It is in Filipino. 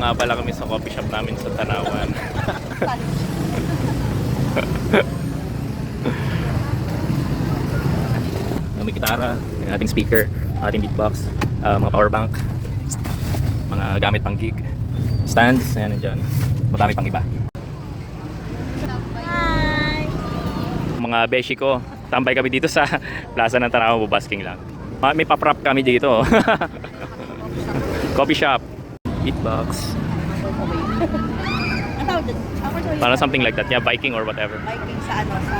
nga pala kami sa coffee shop namin sa Tanawan. May gitara, yung ating speaker, ating beatbox, mga power bank, mga gamit pang gig, stands, ayan nandyan. Marami pang iba. Hi! Mga beshi ko, tambay kami dito sa Plaza ng Tanawan, bubasking lang. May paprap kami dito. Coffee shop, beatbox. Ang tawag dun? Parang something like that, yeah, biking or whatever. Biking sa ano, sa...